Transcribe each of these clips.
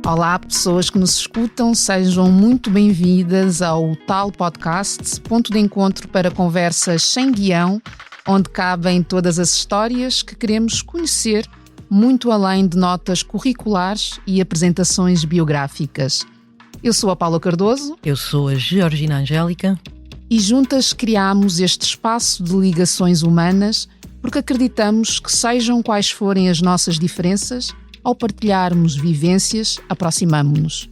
Olá, pessoas que nos escutam, sejam muito bem-vindas ao Tal Podcast, ponto de encontro para conversas sem guião, onde cabem todas as histórias que queremos conhecer, muito além de notas curriculares e apresentações biográficas. Eu sou a Paula Cardoso. Eu sou a Georgina Angélica. E juntas criamos este espaço de ligações humanas porque acreditamos que, sejam quais forem as nossas diferenças, ao partilharmos vivências, aproximamo-nos.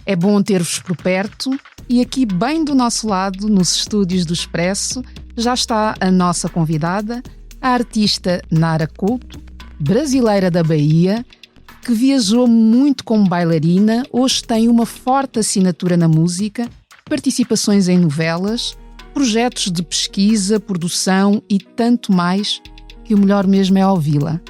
É bom ter-vos por perto e aqui bem do nosso lado, nos estúdios do Expresso, já está a nossa convidada, a artista Nara Couto, brasileira da Bahia, que viajou muito como bailarina, hoje tem uma forte assinatura na música, participações em novelas, projetos de pesquisa, produção e tanto mais, que o melhor mesmo é ouvi-la.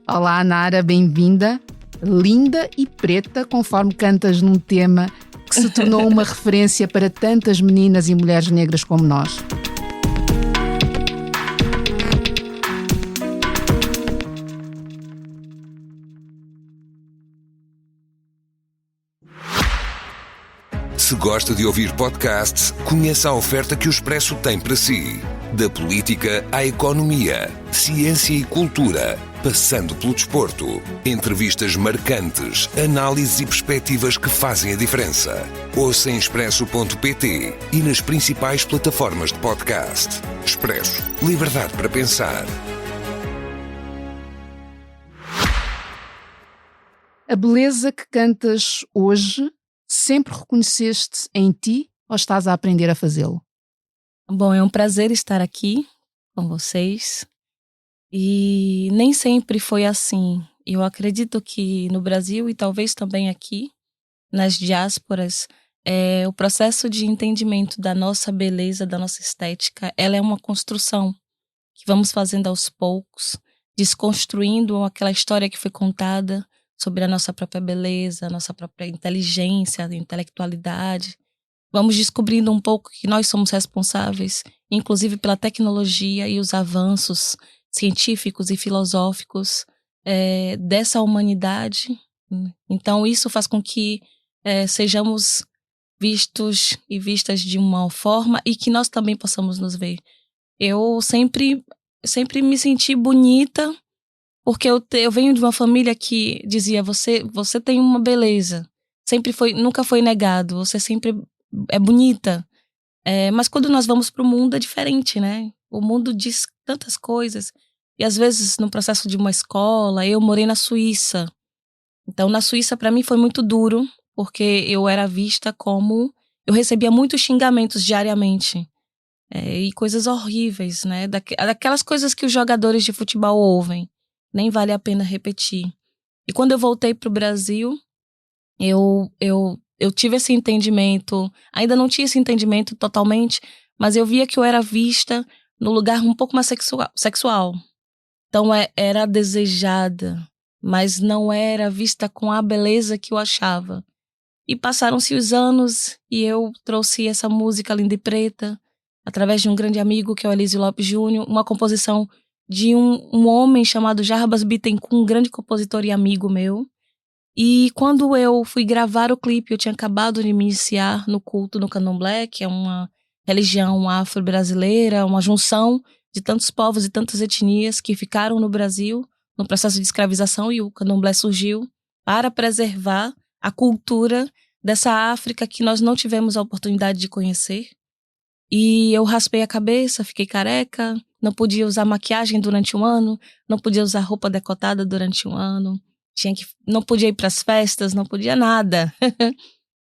Olá, Nara, bem-vinda. Linda e preta, conforme cantas num tema que se tornou uma referência para tantas meninas e mulheres negras como nós. Se gosta de ouvir podcasts, conheça a oferta que o Expresso tem para si. Da política à economia, ciência e cultura, passando pelo desporto. Entrevistas marcantes, análises e perspectivas que fazem a diferença. Ouça em expresso.pt e nas principais plataformas de podcast. Expresso. Liberdade para pensar. A beleza que cantas hoje, sempre reconheceste em ti ou estás a aprender a fazê-lo? Bom, é um prazer estar aqui com vocês e nem sempre foi assim. Eu acredito que no Brasil e talvez também aqui, nas diásporas, o processo de entendimento da nossa beleza, da nossa estética, ela é uma construção que vamos fazendo aos poucos, desconstruindo aquela história que foi contada sobre a nossa própria beleza, a nossa própria inteligência, a intelectualidade. Vamos descobrindo um pouco que nós somos responsáveis, inclusive pela tecnologia e os avanços científicos e filosóficos dessa humanidade. Então isso faz com que sejamos vistos e vistas de uma forma e que nós também possamos nos ver. Eu sempre me senti bonita porque eu venho de uma família que dizia, você tem uma beleza, nunca foi negado, você sempre é bonita. Mas quando nós vamos para o mundo é diferente, né? O mundo diz tantas coisas. E às vezes no processo de uma escola, eu morei na Suíça. Então na Suíça para mim foi muito duro, porque eu era vista como... Eu recebia muitos xingamentos diariamente. E coisas horríveis, né? Daquelas coisas que os jogadores de futebol ouvem. Nem vale a pena repetir. E quando eu voltei para o Brasil, eu tive esse entendimento, ainda não tinha esse entendimento totalmente, mas eu via que eu era vista no lugar um pouco mais sexual. Então era desejada, mas não era vista com a beleza que eu achava. E passaram-se os anos e eu trouxe essa música Linda e Preta, através de um grande amigo que é o Elísio Lopes Júnior, uma composição de um homem chamado Jarbas Bittencourt, um grande compositor e amigo meu. E quando eu fui gravar o clipe, eu tinha acabado de me iniciar no culto no Candomblé, que é uma religião afro-brasileira, uma junção de tantos povos e tantas etnias que ficaram no Brasil no processo de escravização, e o Candomblé surgiu para preservar a cultura dessa África que nós não tivemos a oportunidade de conhecer. E eu raspei a cabeça, fiquei careca, não podia usar maquiagem durante um ano, não podia usar roupa decotada durante um ano. Não podia ir para as festas, não podia nada.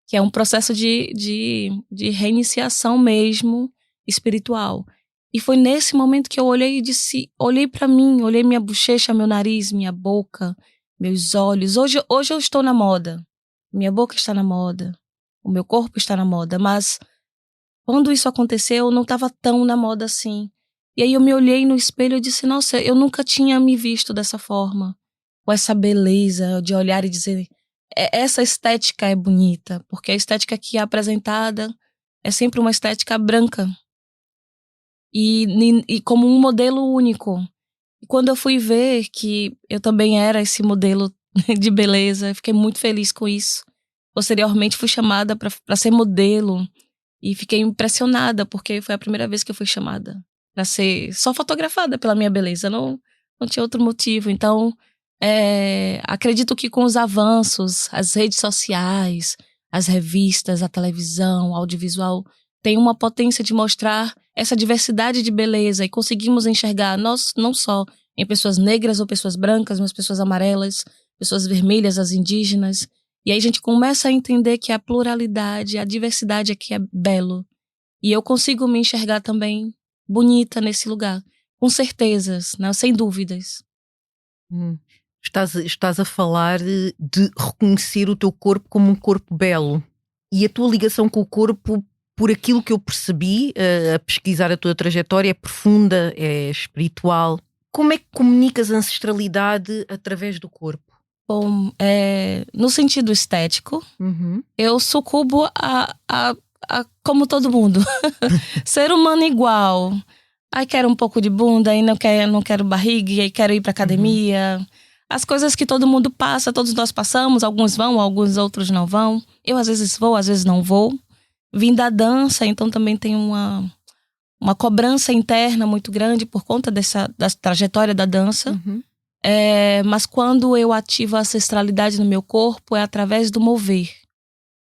Que é um processo de reiniciação mesmo, espiritual. E foi nesse momento que eu olhei e disse, olhei para mim, olhei minha bochecha, meu nariz, minha boca, meus olhos. Hoje eu estou na moda. Minha boca está na moda. O meu corpo está na moda. Mas quando isso aconteceu, eu não estava tão na moda assim. E aí eu me olhei no espelho e disse, nossa, eu nunca tinha me visto dessa forma. Com essa beleza de olhar e dizer, essa estética é bonita, porque a estética que é apresentada é sempre uma estética branca e como um modelo único. E quando eu fui ver que eu também era esse modelo de beleza. Fiquei muito feliz com isso. Posteriormente fui chamada para ser modelo e fiquei impressionada porque foi a primeira vez que eu fui chamada para ser só fotografada pela minha beleza. Não tinha outro motivo. Então, acredito que com os avanços, as redes sociais, as revistas, a televisão, o audiovisual, tem uma potência de mostrar essa diversidade de beleza e conseguimos enxergar nós não só em pessoas negras ou pessoas brancas, mas pessoas amarelas, pessoas vermelhas, as indígenas. E aí a gente começa a entender que a pluralidade, a diversidade aqui é belo. E eu consigo me enxergar também bonita nesse lugar, com certezas, né? Sem dúvidas. Estás a falar de reconhecer o teu corpo como um corpo belo. E a tua ligação com o corpo, por aquilo que eu percebi, a pesquisar a tua trajetória, é profunda, é espiritual. Como é que comunicas a ancestralidade através do corpo? Bom, no sentido estético, eu sucubo a como todo mundo. Ser humano igual. Aí quero um pouco de bunda, aí não quero barriga, aí quero ir pra academia. As coisas que todo mundo passa, todos nós passamos, alguns vão, alguns outros não vão. Eu às vezes vou, às vezes não vou. Vim da dança, então também tem uma cobrança interna muito grande por conta da trajetória da dança. Mas quando eu ativo a ancestralidade no meu corpo, é através do mover.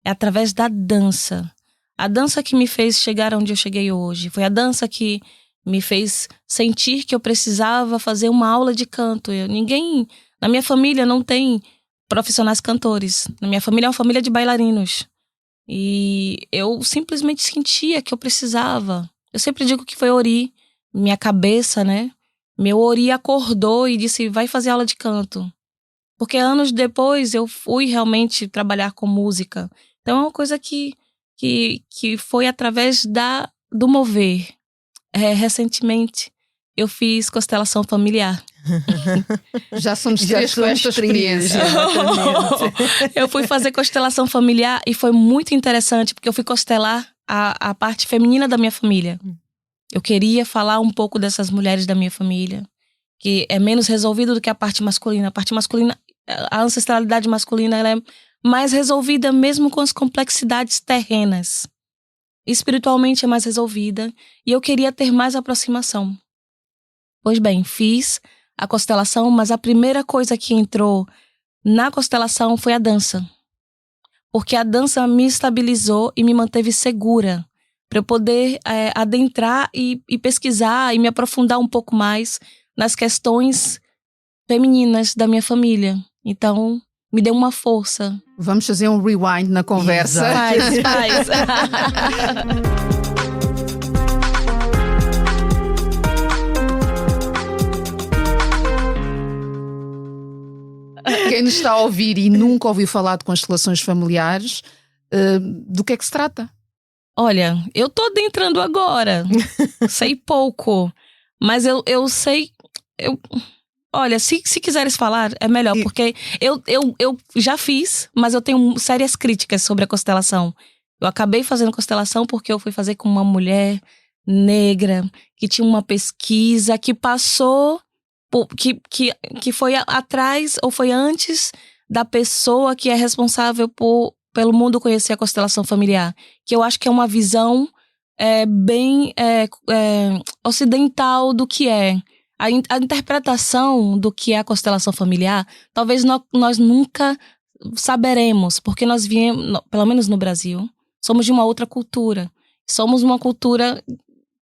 É através da dança. A dança que me fez chegar onde eu cheguei hoje. Foi a dança que me fez sentir que eu precisava fazer uma aula de canto. Na minha família não tem profissionais cantores. Na minha família é uma família de bailarinos. E eu simplesmente sentia que eu precisava. Eu sempre digo que foi Ori, minha cabeça, né? Meu Ori acordou e disse, vai fazer aula de canto. Porque anos depois eu fui realmente trabalhar com música. Então é uma coisa que foi através do mover. Recentemente eu fiz constelação familiar. Já somos três com esta experiência. Eu fui fazer constelação familiar e foi muito interessante, porque eu fui constelar a parte feminina da minha família. Eu queria falar um pouco dessas mulheres da minha família, que é menos resolvido do que a parte masculina. A parte masculina, a ancestralidade masculina, ela é mais resolvida mesmo com as complexidades terrenas. Espiritualmente é mais resolvida e eu queria ter mais aproximação. Pois bem, fiz a constelação, mas a primeira coisa que entrou na constelação foi a dança. Porque a dança me estabilizou e me manteve segura para eu poder adentrar e pesquisar e me aprofundar um pouco mais nas questões femininas da minha família. Então, me deu uma força. Vamos fazer um rewind na conversa. Faz. Quem nos está a ouvir e nunca ouviu falar de constelações familiares, do que é que se trata? Olha, eu tô adentrando agora. Sei pouco. Mas eu sei... Olha, se quiseres falar, é melhor. Porque eu já fiz, mas eu tenho sérias críticas sobre a constelação. Eu acabei fazendo constelação porque eu fui fazer com uma mulher negra que tinha uma pesquisa que passou... Que foi atrás ou foi antes da pessoa que é responsável pelo mundo conhecer a constelação familiar. Que eu acho que é uma visão bem ocidental do que é. A interpretação do que é a constelação familiar, talvez nós nunca saberemos, porque nós viemos, pelo menos no Brasil, somos de uma outra cultura. Somos uma cultura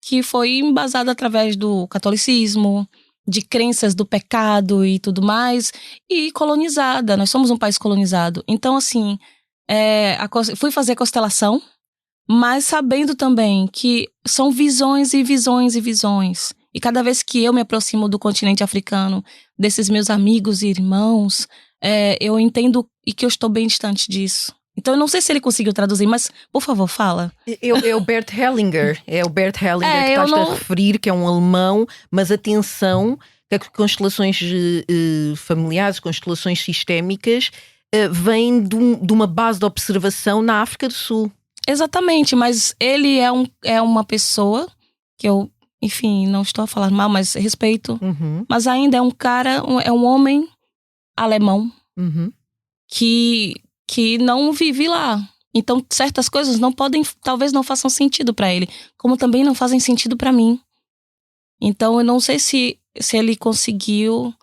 que foi embasada através do catolicismo, de crenças do pecado e tudo mais, e colonizada. Nós somos um país colonizado. Então, assim, fui fazer constelação, mas sabendo também que são visões e visões e visões. E cada vez que eu me aproximo do continente africano, desses meus amigos e irmãos, eu entendo e que eu estou bem distante disso. Então eu não sei se ele conseguiu traduzir, mas por favor, fala. É o Bert Hellinger. É o Bert Hellinger que estás a referir, que é um alemão, mas atenção, que constelações familiares, constelações sistémicas, vêm de uma base de observação na África do Sul. Exatamente, mas ele é uma pessoa que eu, enfim, não estou a falar mal, mas respeito. Mas ainda é um cara, é um homem alemão, que não vive lá. Então, certas coisas não podem, talvez não façam sentido para ele, como também não fazem sentido para mim. Então, eu não sei se ele conseguiu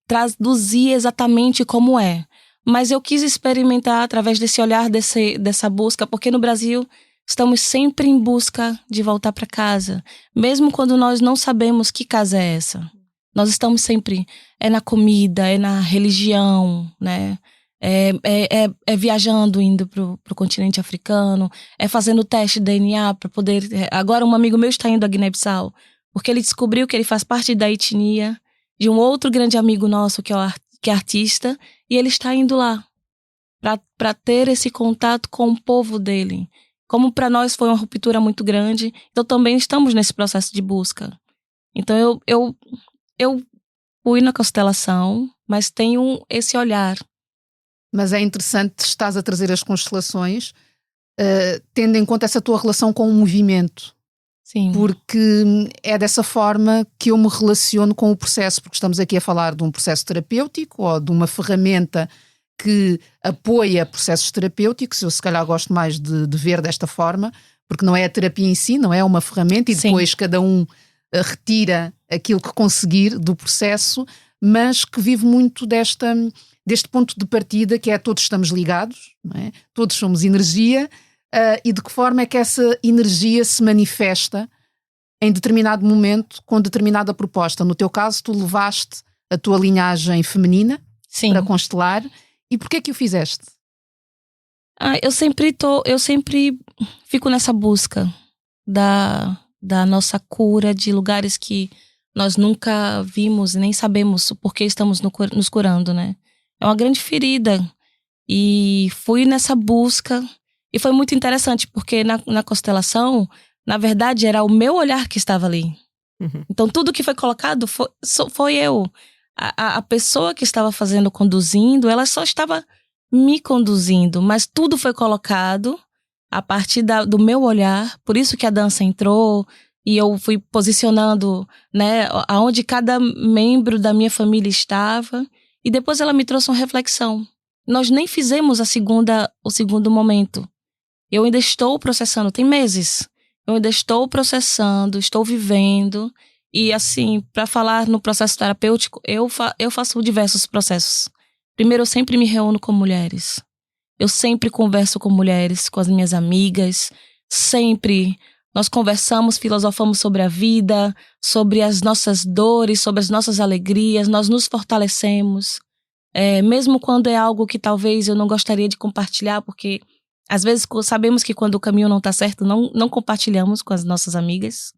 traduzir exatamente como é. Mas eu quis experimentar através desse olhar, dessa busca, porque no Brasil estamos sempre em busca de voltar para casa. Mesmo quando nós não sabemos que casa é essa. Nós estamos sempre, na comida, na religião, né? Viajando, indo pro continente africano, fazendo teste de DNA para poder... Agora um amigo meu está indo a Guiné-Bissau, porque ele descobriu que ele faz parte da etnia de um outro grande amigo nosso que é artista, e ele está indo lá para ter esse contato com o povo dele. Como para nós foi uma ruptura muito grande, então também estamos nesse processo de busca. Então eu fui na constelação, mas tenho esse olhar. Mas é interessante, estás a trazer as constelações, tendo em conta essa tua relação com o movimento. Sim. Porque é dessa forma que eu me relaciono com o processo, porque estamos aqui a falar de um processo terapêutico ou de uma ferramenta que apoia processos terapêuticos. Eu se calhar gosto mais de ver desta forma, porque não é a terapia em si, não é uma ferramenta, e depois cada um retira aquilo que conseguir do processo, mas que vive muito deste ponto de partida, que é todos estamos ligados, não é? Todos somos energia, e de que forma é que essa energia se manifesta em determinado momento com determinada proposta. No teu caso, tu levaste a tua linhagem feminina para constelar. E porquê que o fizeste? Eu sempre fico nessa busca da nossa cura, de lugares que nós nunca vimos e nem sabemos o porquê estamos nos curando, né? É uma grande ferida. E fui nessa busca. E foi muito interessante, porque na constelação, na verdade, era o meu olhar que estava ali. Então, tudo que foi colocado foi eu. A pessoa que estava conduzindo, ela só estava me conduzindo, mas tudo foi colocado a partir do meu olhar. Por isso que a dança entrou, e eu fui posicionando, né, aonde cada membro da minha família estava. E depois ela me trouxe uma reflexão. Nós nem fizemos o segundo momento. Eu ainda estou processando, tem meses. Eu ainda estou processando, estou vivendo. E assim, para falar no processo terapêutico, eu faço diversos processos. Primeiro, eu sempre me reúno com mulheres. Eu sempre converso com mulheres, com as minhas amigas. Sempre nós conversamos, filosofamos sobre a vida, sobre as nossas dores, sobre as nossas alegrias. Nós nos fortalecemos. Mesmo quando é algo que talvez eu não gostaria de compartilhar, porque às vezes sabemos que quando o caminho não está certo, não compartilhamos com as nossas amigas.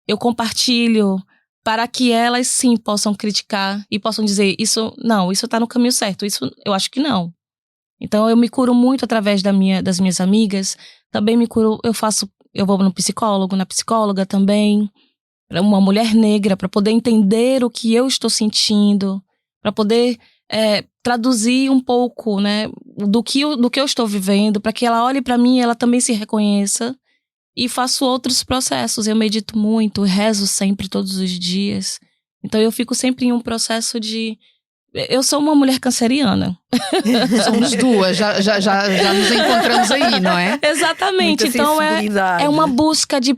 Eu compartilho para que elas sim possam criticar e possam dizer, isso está no caminho certo, isso eu acho que não. Então eu me curo muito através das minhas amigas. Também me curo, eu vou no psicólogo, na psicóloga também, uma mulher negra, para poder entender o que eu estou sentindo, para poder traduzir um pouco, né, do que eu estou vivendo, para que ela olhe para mim e ela também se reconheça. E faço outros processos. Eu medito muito, rezo sempre, todos os dias. Então eu fico sempre em um processo de... Eu sou uma mulher canceriana. Somos duas, já nos encontramos aí, não é? Exatamente. Muita então é uma busca de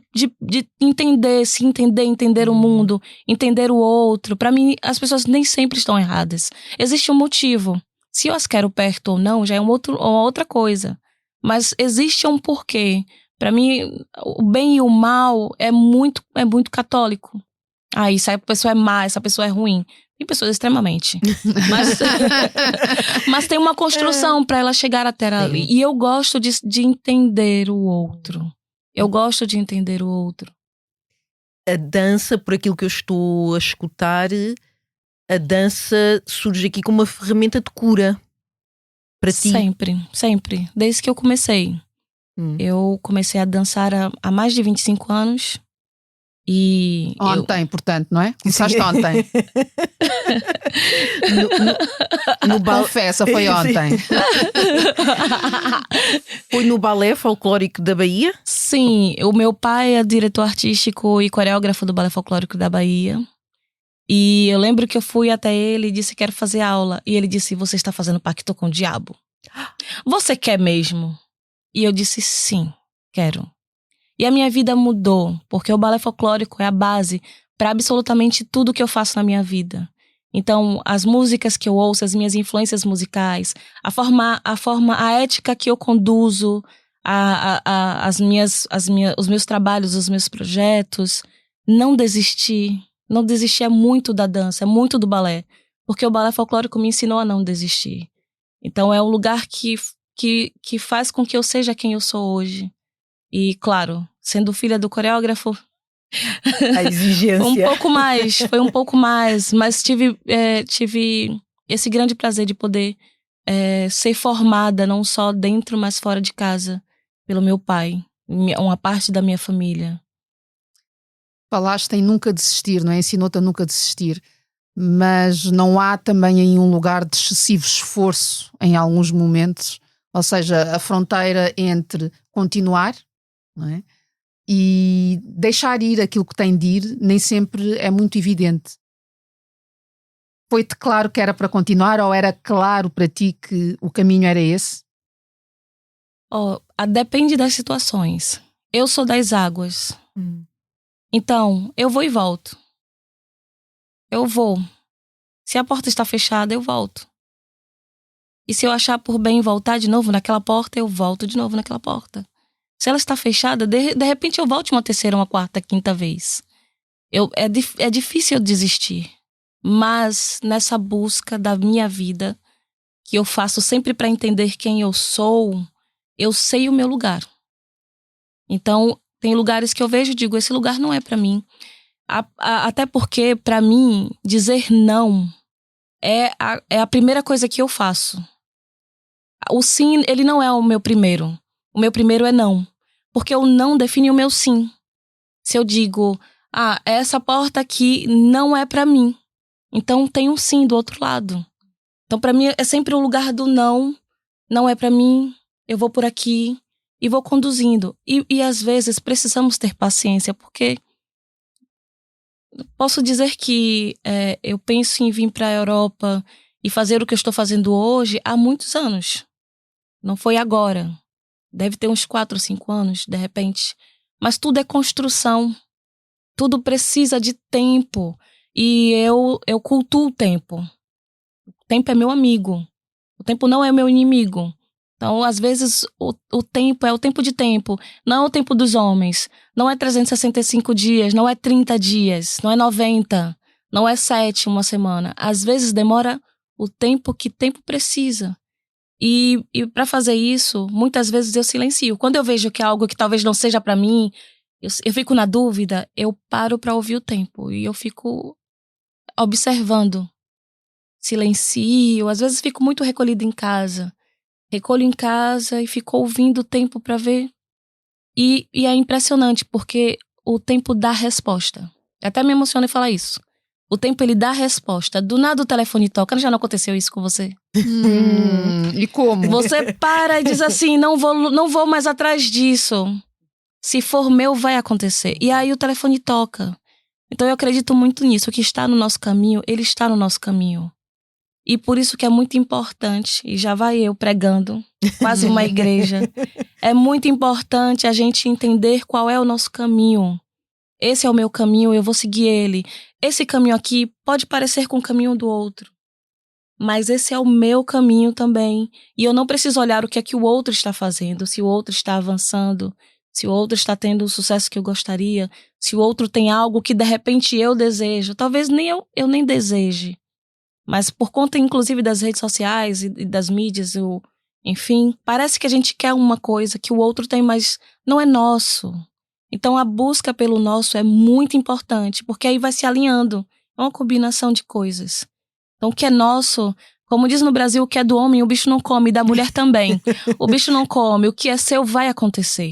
entender, se entender o mundo, entender o outro. Para mim, as pessoas nem sempre estão erradas. Existe um motivo. Se eu as quero perto ou não, já é uma outra coisa. Mas existe um porquê. Para mim, o bem e o mal é muito católico. Essa pessoa é má, essa pessoa é ruim. Tem pessoas extremamente. Mas tem uma construção para ela chegar até ali. E eu gosto de entender o outro. Eu gosto de entender o outro. A dança, por aquilo que eu estou a escutar, a dança surge aqui como uma ferramenta de cura para ti. Sempre. Desde que eu comecei. Eu comecei a dançar há mais de 25 anos. E ontem, portanto, não é? Começaste ontem. Confessa, foi ontem. Foi no Balé Folclórico da Bahia? Sim, o meu pai é diretor artístico e coreógrafo do Balé Folclórico da Bahia. E eu lembro que eu fui até ele e disse: quero fazer aula. E ele disse: você está fazendo pacto com o diabo? Você quer mesmo? E eu disse: sim, quero. E a minha vida mudou, porque o balé folclórico é a base para absolutamente tudo que eu faço na minha vida. Então, as músicas que eu ouço, as minhas influências musicais, a ética que eu conduzo, os meus trabalhos, os meus projetos, não desistir. Não desistir é muito da dança, é muito do balé. Porque o balé folclórico me ensinou a não desistir. Então é um lugar que faz com que eu seja quem eu sou hoje. E, claro, sendo filha do coreógrafo, A exigência. foi um pouco mais. Mas tive esse grande prazer de poder ser formada, não só dentro, mas fora de casa, pelo meu pai, uma parte da minha família. Falaste em nunca desistir, não é? Ensinou-te a nunca desistir. Mas não há também aí um lugar de excessivo esforço em alguns momentos? Ou seja, a fronteira entre continuar, não é? E deixar ir aquilo que tem de ir nem sempre é muito evidente. Foi-te claro que era para continuar ou era claro para ti que o caminho era esse? Depende das situações. Eu sou das águas. Então, eu vou e volto. Eu vou. Se a porta está fechada, eu volto. E se eu achar por bem voltar de novo naquela porta, eu volto de novo naquela porta. Se ela está fechada, de repente eu volto uma terceira, uma quarta, quinta vez. É difícil eu desistir. Mas nessa busca da minha vida, que eu faço sempre para entender quem eu sou, eu sei o meu lugar. Então, tem lugares que eu vejo e digo: esse lugar não é para mim. Até porque, para mim, dizer não é a primeira coisa que eu faço. O sim, ele não é o meu primeiro. O meu primeiro é não. Porque o não define o meu sim. Se eu digo: essa porta aqui não é para mim, então tem um sim do outro lado. Então, para mim, é sempre o lugar do não. Não é para mim, eu vou por aqui. E vou conduzindo. E às vezes precisamos ter paciência, porque posso dizer que eu penso em vir para a Europa e fazer o que eu estou fazendo hoje há muitos anos. Não foi agora. Deve ter uns 4 ou 5 anos, de repente. Mas tudo é construção. Tudo precisa de tempo. E eu cultuo o tempo. O tempo é meu amigo. O tempo não é meu inimigo. Então, às vezes, o tempo é o tempo de tempo. Não é o tempo dos homens. Não é 365 dias, não é 30 dias, não é 90, não é 7, uma semana. Às vezes, demora o tempo que tempo precisa. E para fazer isso, muitas vezes eu silencio. Quando eu vejo que é algo que talvez não seja para mim, eu fico na dúvida, eu paro para ouvir o tempo. E eu fico observando. Silencio, às vezes fico muito recolhida em casa. Recolho em casa e fico ouvindo o tempo para ver. E é impressionante, porque o tempo dá resposta. Até me emociona em falar isso. O tempo, ele dá resposta. Do nada o telefone toca. Já não aconteceu isso com você? E como? Você para e diz assim: não vou mais atrás disso. Se for meu, vai acontecer. E aí o telefone toca. Então eu acredito muito nisso. O que está no nosso caminho, ele está no nosso caminho. E por isso que é muito importante, e já vai eu pregando, quase uma igreja, é muito importante a gente entender qual é o nosso caminho. Esse é o meu caminho, eu vou seguir ele. Esse caminho aqui pode parecer com o caminho do outro, mas esse é o meu caminho também. E eu não preciso olhar o que é que o outro está fazendo, se o outro está avançando, se o outro está tendo o sucesso que eu gostaria, se o outro tem algo que de repente eu desejo. Talvez nem eu nem deseje. Mas por conta, inclusive, das redes sociais e das mídias, enfim, parece que a gente quer uma coisa que o outro tem, mas não é nosso. Então, a busca pelo nosso é muito importante, porque aí vai se alinhando. É uma combinação de coisas. Então, o que é nosso, como diz no Brasil, o que é do homem, o bicho não come, e da mulher também. O bicho não come, o que é seu vai acontecer.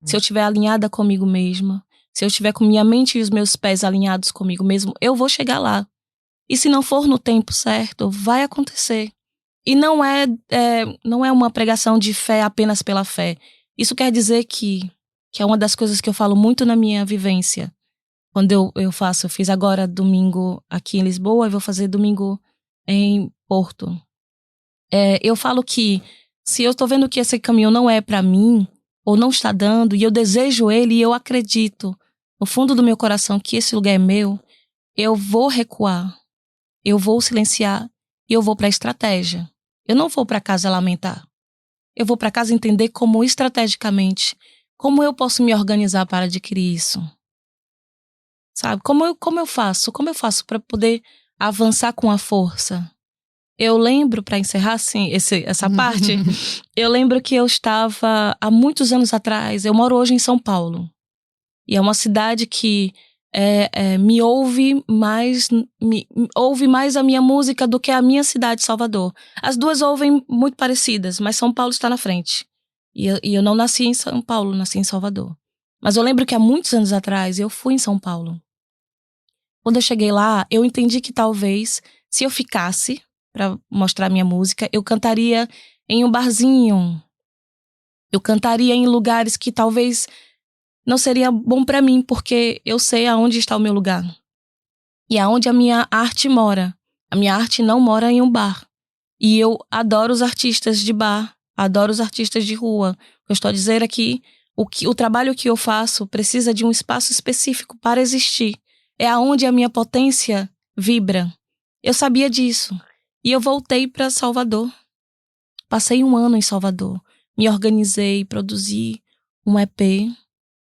Se eu estiver alinhada comigo mesma, se eu estiver com minha mente e os meus pés alinhados comigo mesmo, eu vou chegar lá. E se não for no tempo certo, vai acontecer. E não é uma pregação de fé apenas pela fé. Isso quer dizer que é uma das coisas que eu falo muito na minha vivência. Quando eu fiz agora domingo aqui em Lisboa e vou fazer domingo em Porto. Eu falo que se eu tô vendo que esse caminho não é pra mim, ou não está dando, e eu desejo ele, e eu acredito no fundo do meu coração que esse lugar é meu, eu vou recuar, eu vou silenciar e eu vou pra estratégia. Eu não vou pra casa lamentar. Eu vou pra casa entender como estrategicamente, como eu posso me organizar para adquirir isso. Sabe? Como eu faço? Como eu faço para poder avançar com a força? Eu lembro, para encerrar assim, essa parte, eu lembro que eu estava, há muitos anos atrás, eu moro hoje em São Paulo. E é uma cidade que me ouve mais a minha música do que a minha cidade, Salvador. As duas ouvem muito parecidas, mas São Paulo está na frente. E eu não nasci em São Paulo, nasci em Salvador. Mas eu lembro que há muitos anos atrás eu fui em São Paulo. Quando eu cheguei lá, eu entendi que talvez, se eu ficasse para mostrar minha música, eu cantaria em um barzinho. Eu cantaria em lugares que talvez não seria bom para mim, porque eu sei aonde está o meu lugar. E aonde a minha arte mora. A minha arte não mora em um bar. E eu adoro os artistas de bar, adoro os artistas de rua. O que eu estou a dizer é que o trabalho que eu faço precisa de um espaço específico para existir. É aonde a minha potência vibra. Eu sabia disso. E eu voltei para Salvador. Passei 1 ano em Salvador. Me organizei, produzi um EP.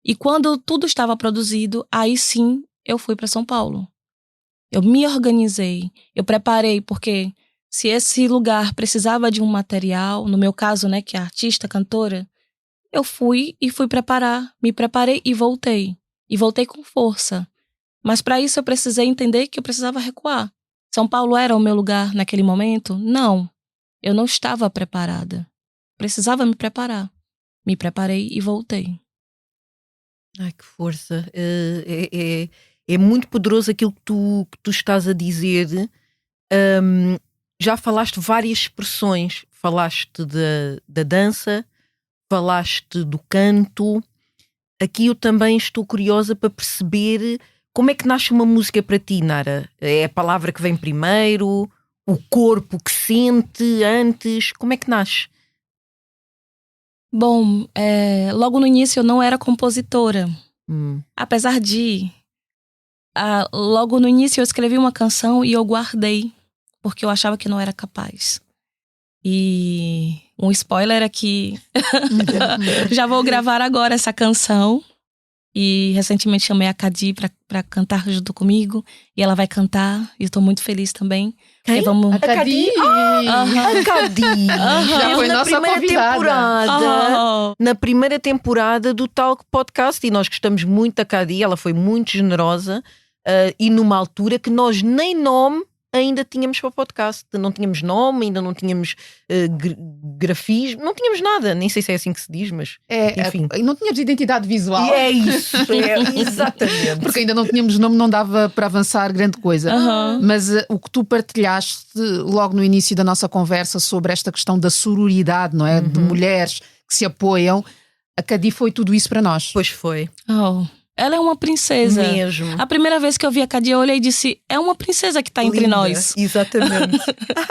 E quando tudo estava produzido, aí sim eu fui para São Paulo. Eu me organizei, eu preparei, porque se esse lugar precisava de um material, no meu caso, né, que é artista, cantora, eu fui preparar, me preparei e voltei. E voltei com força. Mas para isso eu precisei entender que eu precisava recuar. São Paulo era o meu lugar naquele momento? Não. Eu não estava preparada. Precisava me preparar. Me preparei e voltei. Ai, que força. É muito poderoso aquilo que tu estás a dizer. Já falaste várias expressões. Falaste da dança, falaste do canto. Aqui eu também estou curiosa para perceber como é que nasce uma música para ti, Nara. É a palavra que vem primeiro? O corpo que sente antes? Como é que nasce? Bom, logo no início eu não era compositora. Apesar de... logo no início eu escrevi uma canção e eu guardei, porque eu achava que não era capaz. E um spoiler é que já vou gravar agora essa canção. E recentemente chamei a Cadi pra cantar junto comigo. E ela vai cantar. E eu tô muito feliz também. Quem? Vamos... A Cadi? A Cadi! Já foi na nossa primeira convidada. temporada. Na primeira temporada do Talk Podcast. E nós gostamos muito da Cadi. Ela foi muito generosa. E numa altura que nós nem nome ainda tínhamos para o podcast. Não tínhamos nome, ainda não tínhamos grafismo, não tínhamos nada. Nem sei se é assim que se diz, mas enfim. Não tínhamos identidade visual. E é isso, exatamente. Porque ainda não tínhamos nome, não dava para avançar grande coisa. Mas o que tu partilhaste logo no início da nossa conversa sobre esta questão da sororidade, não é? De mulheres que se apoiam, a Cadi foi tudo isso para nós. Pois foi. Ela é uma princesa. Mesmo. A primeira vez que eu vi a Cadi, eu olhei e disse: é uma princesa que está entre nós. Exatamente.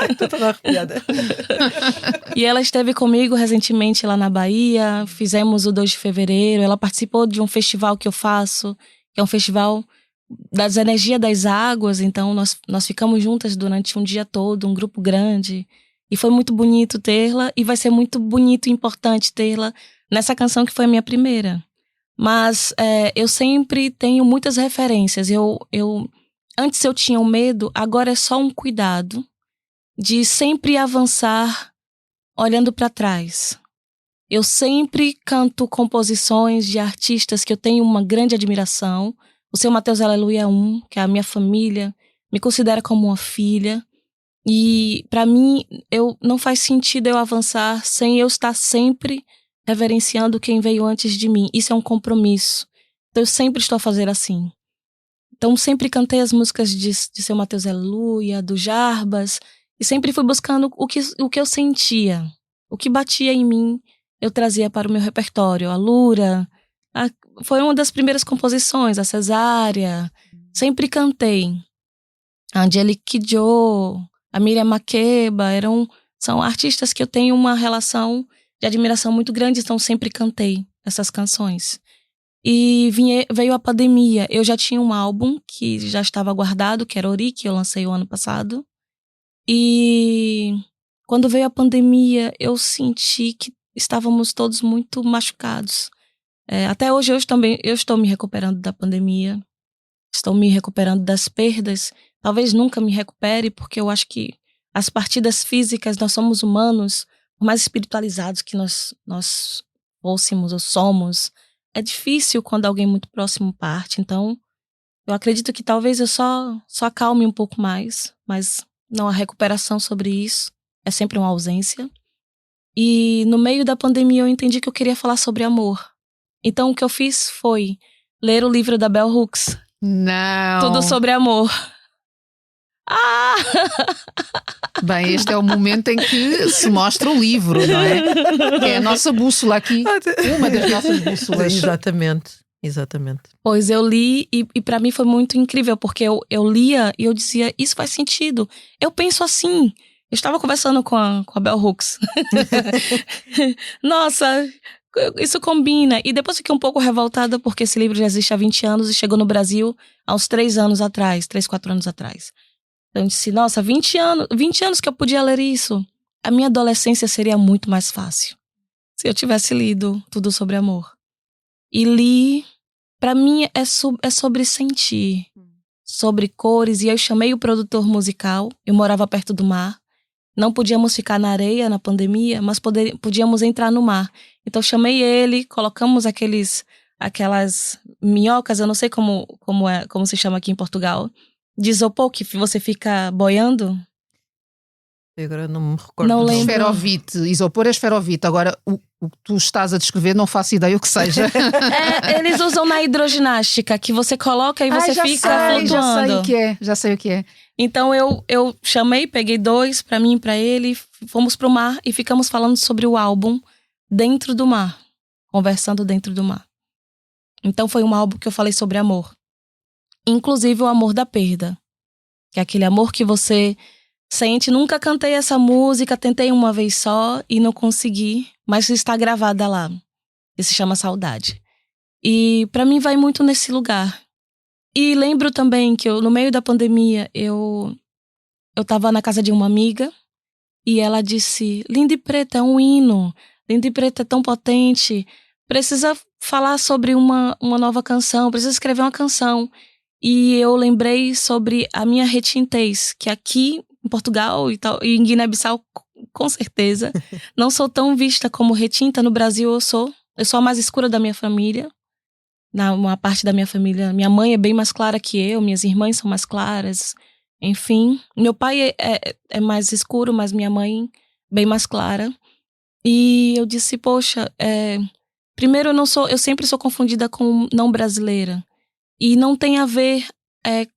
Estou toda arrepiada. E ela esteve comigo recentemente lá na Bahia. Fizemos o 2 de fevereiro. Ela participou de um festival que eu faço, que é um festival das energias das águas. Então nós ficamos juntas durante um dia todo, um grupo grande. E foi muito bonito tê-la. E vai ser muito bonito e importante tê-la nessa canção que foi a minha primeira. Mas eu sempre tenho muitas referências. Antes eu tinha um medo, agora é só um cuidado de sempre avançar olhando para trás. Eu sempre canto composições de artistas que eu tenho uma grande admiração. O Seu Mateus Aleluia é que é a minha família, me considera como uma filha. E para mim, não faz sentido eu avançar sem eu estar sempre reverenciando quem veio antes de mim. Isso é um compromisso. Então eu sempre estou a fazer assim. Então sempre cantei as músicas de Seu Mateus Aleluia, do Jarbas, e sempre fui buscando o que eu sentia. O que batia em mim, eu trazia para o meu repertório. A Lura, foi uma das primeiras composições, a Cesária. Sempre cantei. A Angelique Kidjo, a Miriam Makeba, são artistas que eu tenho uma relação de admiração muito grande, então sempre cantei essas canções. E veio a pandemia. Eu já tinha um álbum que já estava guardado, que era Ori, que eu lancei o ano passado. E quando veio a pandemia, eu senti que estávamos todos muito machucados. Até hoje eu estou me recuperando da pandemia. Estou me recuperando das perdas. Talvez nunca me recupere, porque eu acho que as partidas físicas, nós somos humanos, por mais espiritualizados que nós fôssemos ou somos, é difícil quando alguém muito próximo parte. Então, eu acredito que talvez eu só acalme um pouco mais, mas não, a recuperação sobre isso é sempre uma ausência. E no meio da pandemia eu entendi que eu queria falar sobre amor. Então, o que eu fiz foi ler o livro da Bell Hooks. Não! Tudo sobre amor. Ah! Bem, este é o momento em que se mostra o livro, não é? Que é a nossa bússola aqui. Uma das nossas bússolas. Exatamente. Pois eu li e para mim foi muito incrível, porque eu lia e eu dizia, isso faz sentido. Eu penso assim. Eu estava conversando com a Bell Hooks. Nossa, isso combina. E depois fiquei um pouco revoltada, porque esse livro já existe há 20 anos e chegou no Brasil há uns 3 anos atrás, 3, 4 anos atrás. Então eu disse, nossa, 20 anos que eu podia ler isso. A minha adolescência seria muito mais fácil se eu tivesse lido Tudo sobre Amor. E li, pra mim é sobre sentir, sobre cores. E eu chamei o produtor musical, eu morava perto do mar. Não podíamos ficar na areia na pandemia, mas podíamos entrar no mar. Então chamei ele, colocamos aquelas minhocas, eu não sei como se chama aqui em Portugal, de isopor que você fica boiando. Agora não me recordo. Não lembro. Esferovite, isopor é esferovite. Agora, o que tu estás a descrever, não faço ideia o que seja. Eles usam na hidroginástica, que você coloca e você fica flutuando. Já sei o que é. Então eu chamei, peguei 2 pra mim e pra ele, fomos pro mar e ficamos falando sobre o álbum dentro do mar, conversando dentro do mar. Então foi um álbum que eu falei sobre amor. Inclusive o amor da perda, que é aquele amor que você sente. Nunca cantei essa música, tentei uma vez só e não consegui, mas está gravada lá. E se chama Saudade. E pra mim vai muito nesse lugar. E lembro também que no meio da pandemia, eu tava na casa de uma amiga e ela disse, Linda e Preta é um hino, Linda e Preta é tão potente, precisa falar sobre uma nova canção, precisa escrever uma canção. E eu lembrei sobre a minha retintez, que aqui em Portugal e em Guiné-Bissau, com certeza, não sou tão vista como retinta. No Brasil eu sou a mais escura da minha família. Uma parte da minha família, minha mãe é bem mais clara que eu, minhas irmãs são mais claras, enfim. Meu pai é mais escuro, mas minha mãe bem mais clara. E eu disse, poxa, primeiro eu sempre sou confundida com não brasileira. E não tem a ver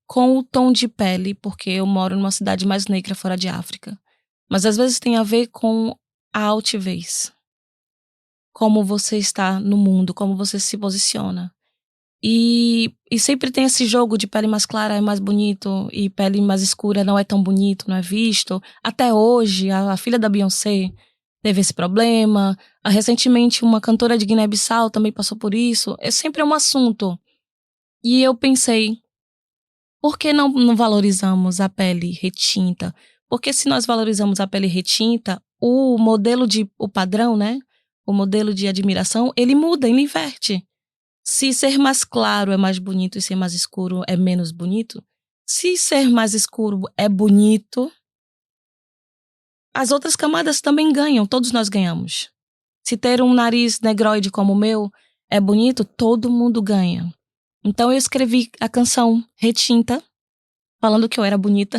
com o tom de pele, porque eu moro numa cidade mais negra fora de África. Mas às vezes tem a ver com a altivez. Como você está no mundo, como você se posiciona. E sempre tem esse jogo de pele mais clara é mais bonito e pele mais escura não é tão bonito, não é visto. Até hoje, a filha da Beyoncé teve esse problema. Recentemente, uma cantora de Guiné-Bissau também passou por isso. Sempre um assunto. E eu pensei, por que não valorizamos a pele retinta? Porque se nós valorizamos a pele retinta, o padrão, né? O modelo de admiração, ele muda, ele inverte. Se ser mais claro é mais bonito e ser mais escuro é menos bonito, se ser mais escuro é bonito, as outras camadas também ganham, todos nós ganhamos. Se ter um nariz negroide como o meu é bonito, todo mundo ganha. Então eu escrevi a canção Retinta, falando que eu era bonita,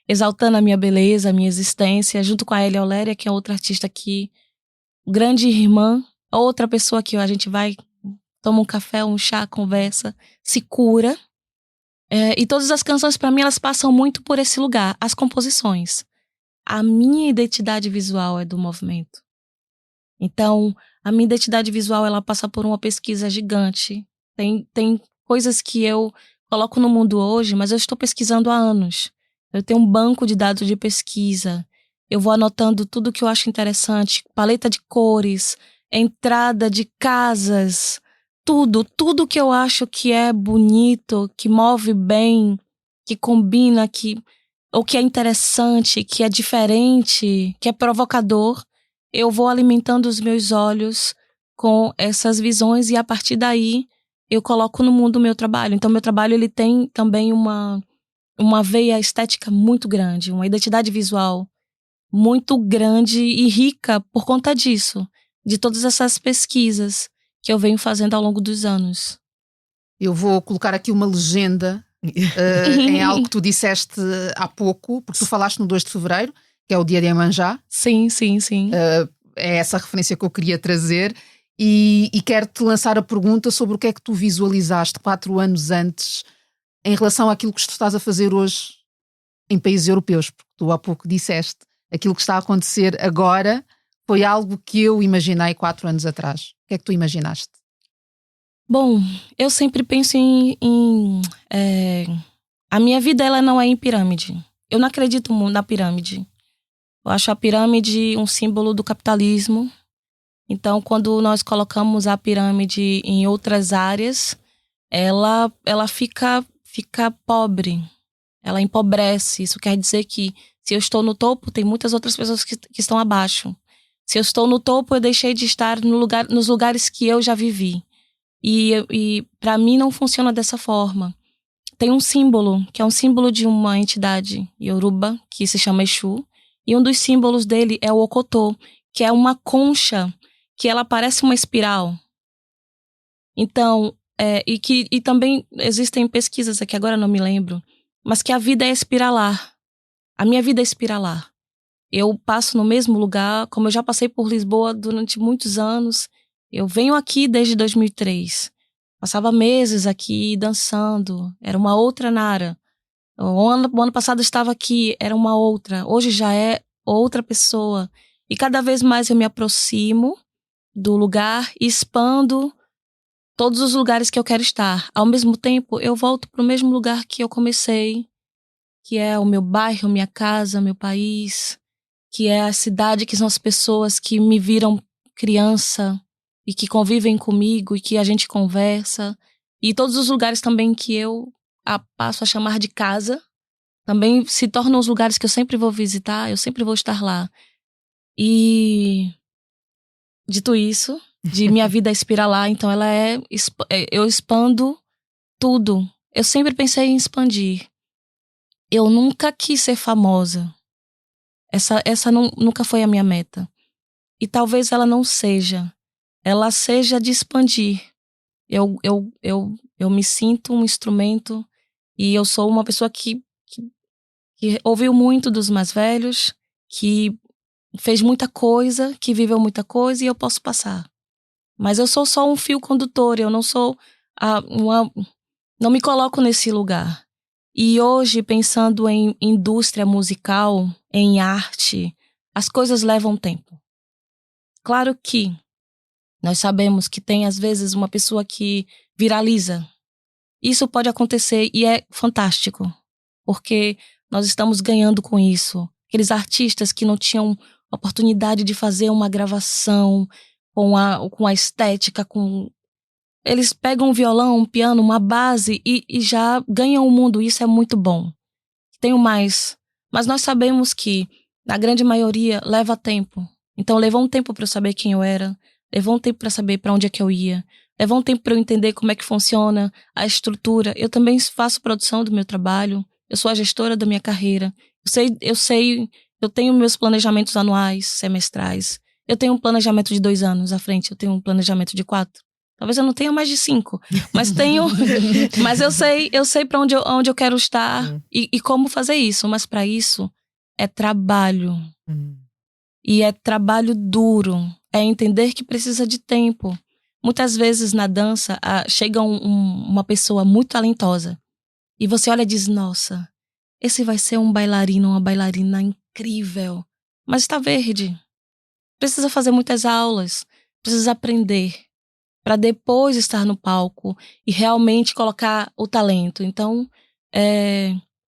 exaltando a minha beleza, a minha existência, junto com a Elia Oléria, que é outra artista aqui, grande irmã, outra pessoa que a gente vai, toma um café, um chá, conversa, se cura. E todas as canções, pra mim, elas passam muito por esse lugar, as composições. A minha identidade visual é do movimento. Então, A minha identidade visual, ela passa por uma pesquisa gigante. Tem coisas que eu coloco no mundo hoje, mas eu estou pesquisando há anos. Eu tenho um banco de dados de pesquisa. Eu vou anotando tudo que eu acho interessante, paleta de cores, entrada de casas, tudo que eu acho que é bonito, que move bem, que combina, ou que é interessante, que é diferente, que é provocador, eu vou alimentando os meus olhos com essas visões e a partir daí eu coloco no mundo o meu trabalho. Então, meu trabalho ele tem também uma veia estética muito grande, uma identidade visual muito grande e rica por conta disso, de todas essas pesquisas que eu venho fazendo ao longo dos anos. Eu vou colocar aqui uma legenda em algo que tu disseste há pouco, porque tu falaste no 2 de fevereiro, que é o dia de Iemanjá. Sim. É essa a referência que eu queria trazer e quero-te lançar a pergunta sobre o que é que tu visualizaste 4 anos antes em relação àquilo que tu estás a fazer hoje em países europeus, porque tu há pouco disseste aquilo que está a acontecer agora foi algo que eu imaginei 4 anos atrás. O que é que tu imaginaste? Bom, eu sempre penso a minha vida ela não é em pirâmide. Eu não acredito muito na pirâmide. Eu acho a pirâmide um símbolo do capitalismo. Então, quando nós colocamos a pirâmide em outras áreas, ela fica pobre. Ela empobrece. Isso quer dizer que se eu estou no topo, tem muitas outras pessoas que estão abaixo. Se eu estou no topo, eu deixei de estar nos lugares que eu já vivi. E para mim não funciona dessa forma. Tem um símbolo, que é um símbolo de uma entidade Yoruba, que se chama Exu. E um dos símbolos dele é o Okotô, que é uma concha, que ela parece uma espiral. Então, e também existem pesquisas aqui, agora não me lembro, mas que a vida é espiralar. A minha vida é espiralar. Eu passo no mesmo lugar, como eu já passei por Lisboa durante muitos anos. Eu venho aqui desde 2003. Passava meses aqui dançando. Era uma outra Nara. O ano passado eu estava aqui, era uma outra. Hoje já é outra pessoa. E cada vez mais eu me aproximo do lugar e expando todos os lugares que eu quero estar. Ao mesmo tempo, eu volto para o mesmo lugar que eu comecei, que é o meu bairro, minha casa, meu país, que é a cidade, que são as pessoas que me viram criança e que convivem comigo e que a gente conversa. E todos os lugares também que eu passo a chamar de casa, também se tornam os lugares que eu sempre vou visitar, eu sempre vou estar lá. E, dito isso, de minha vida espiralar, então eu expando tudo. Eu sempre pensei em expandir. Eu nunca quis ser famosa. Essa nunca foi a minha meta. E talvez ela não seja. Ela seja de expandir. Eu me sinto um instrumento e eu sou uma pessoa que ouviu muito dos mais velhos, que fez muita coisa, que viveu muita coisa e eu posso passar. Mas eu sou só um fio condutor, eu não sou não me coloco nesse lugar. E hoje, pensando em indústria musical, em arte, as coisas levam tempo. Claro que nós sabemos que tem, às vezes, uma pessoa que viraliza. Isso pode acontecer e é fantástico, porque nós estamos ganhando com isso. Aqueles artistas que não tinham oportunidade de fazer uma gravação com a estética, eles pegam um violão, um piano, uma base e já ganham o mundo. Isso é muito bom. Tenho mais. Mas nós sabemos que, na grande maioria, leva tempo. Então, levou um tempo para eu saber quem eu era. Levou um tempo para saber para onde é que eu ia. Levou um tempo para eu entender como é que funciona a estrutura. Eu também faço produção do meu trabalho. Eu sou a gestora da minha carreira. Eu tenho meus planejamentos anuais, semestrais. Eu tenho um planejamento de 2 anos à frente. Eu tenho um planejamento de 4. Talvez eu não tenha mais de 5, mas tenho. Mas eu sei para onde eu quero estar e como fazer isso. Mas para isso é trabalho. E é trabalho duro. É entender que precisa de tempo. Muitas vezes na dança chega uma pessoa muito talentosa e você olha e diz: nossa, esse vai ser um bailarino, uma bailarina incrível. Mas está verde. Precisa fazer muitas aulas. precisa aprender para depois estar no palco e realmente colocar o talento. Então,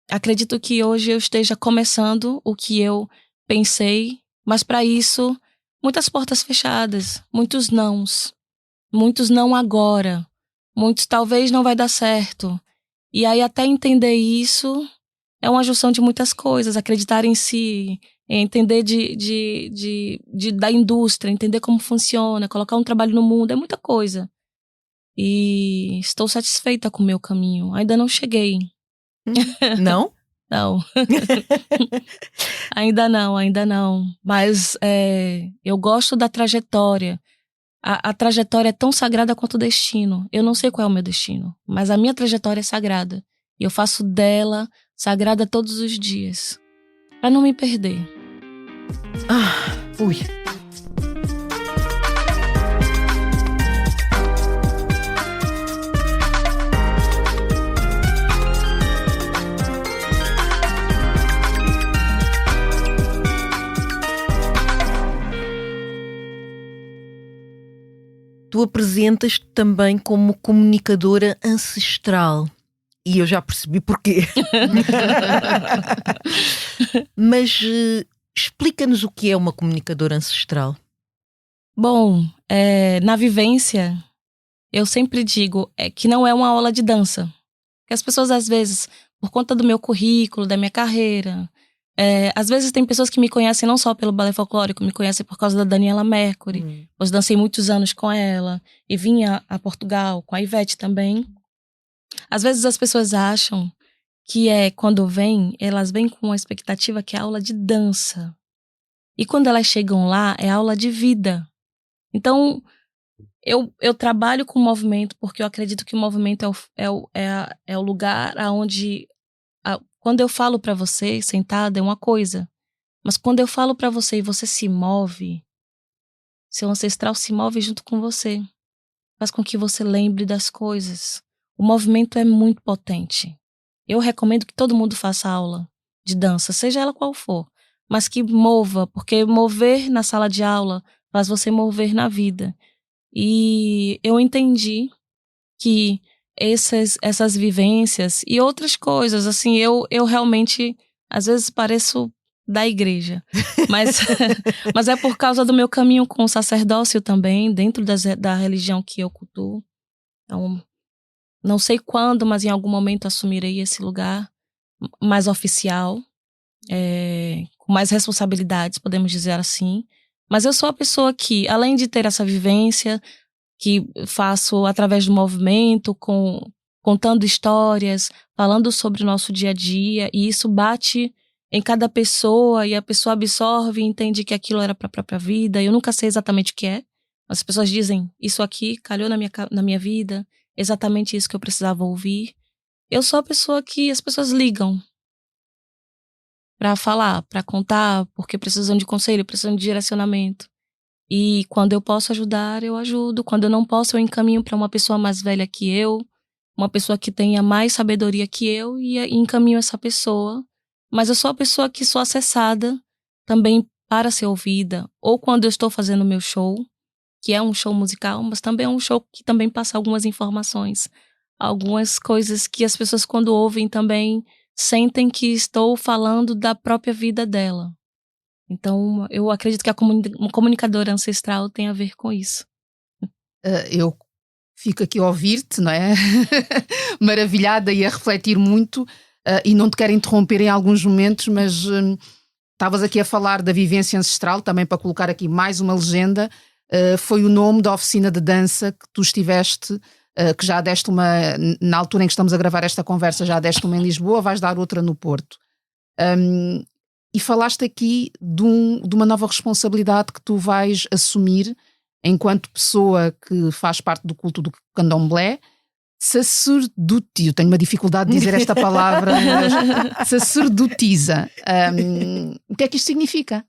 acredito que hoje eu esteja começando o que eu pensei, mas para isso, muitas portas fechadas, muitos não agora, muitos talvez não vai dar certo. E aí até entender isso é uma junção de muitas coisas, acreditar em si, entender da indústria, entender como funciona, colocar um trabalho no mundo, é muita coisa. E estou satisfeita com o meu caminho. Ainda não cheguei. Não? Não. Ainda não. Mas eu gosto da trajetória. A trajetória é tão sagrada quanto o destino. Eu não sei qual é o meu destino, mas a minha trajetória é sagrada. E eu faço dela sagrada todos os dias. Pra não me perder. Ui. Tu apresentas-te também como comunicadora ancestral. E eu já percebi porquê. Mas explica-nos o que é uma comunicadora ancestral. Bom, na vivência, eu sempre digo que não é uma aula de dança. Porque as pessoas, às vezes, por conta do meu currículo, da minha carreira, às vezes tem pessoas que me conhecem não só pelo balé folclórico, me conhecem por causa da Daniela Mercury. Eu dancei muitos anos com ela e vinha a Portugal com a Ivete também. Às vezes as pessoas acham que quando vêm, elas vêm com uma expectativa que é aula de dança. E quando elas chegam lá, é aula de vida. Então, eu trabalho com o movimento porque eu acredito que o movimento é o lugar onde... Quando eu falo pra você, sentada, é uma coisa. Mas quando eu falo pra você e você se move, seu ancestral se move junto com você. Faz com que você lembre das coisas. O movimento é muito potente. Eu recomendo que todo mundo faça aula de dança, seja ela qual for. Mas que mova, porque mover na sala de aula faz você mover na vida. E eu entendi que essas vivências e outras coisas, assim, eu realmente, às vezes pareço da igreja, mas é por causa do meu caminho com o sacerdócio também, dentro da religião que eu cultuo. Então, não sei quando, mas em algum momento assumirei esse lugar mais oficial, com mais responsabilidades, podemos dizer assim. Mas eu sou a pessoa que, além de ter essa vivência, que faço através do movimento, contando histórias, falando sobre o nosso dia a dia, e isso bate em cada pessoa, e a pessoa absorve e entende que aquilo era para a própria vida. Eu nunca sei exatamente o que é, mas as pessoas dizem, isso aqui calhou na minha vida, exatamente isso que eu precisava ouvir. Eu sou a pessoa que as pessoas ligam para falar, para contar, porque precisam de conselho, precisam de direcionamento. E quando eu posso ajudar, eu ajudo. Quando eu não posso, eu encaminho para uma pessoa mais velha que eu, uma pessoa que tenha mais sabedoria que eu, e encaminho essa pessoa. Mas eu sou a pessoa que sou acessada também para ser ouvida. Ou quando eu estou fazendo o meu show, que é um show musical, mas também é um show que também passa algumas informações. Algumas coisas que as pessoas, quando ouvem, também sentem que estou falando da própria vida dela. Então, eu acredito que a comunicadora ancestral tem a ver com isso. Eu fico aqui a ouvir-te, não é? Maravilhada e a refletir muito, e não te quero interromper em alguns momentos, mas estavas aqui a falar da vivência ancestral, também para colocar aqui mais uma legenda, foi o nome da oficina de dança que tu estiveste, que já deste uma, na altura em que estamos a gravar esta conversa, já deste uma em Lisboa, vais dar outra no Porto. E falaste aqui de uma nova responsabilidade que tu vais assumir enquanto pessoa que faz parte do culto do candomblé, sacerdoti. Eu tenho uma dificuldade de dizer esta palavra, mas sacerdotisa. O que é que isto significa?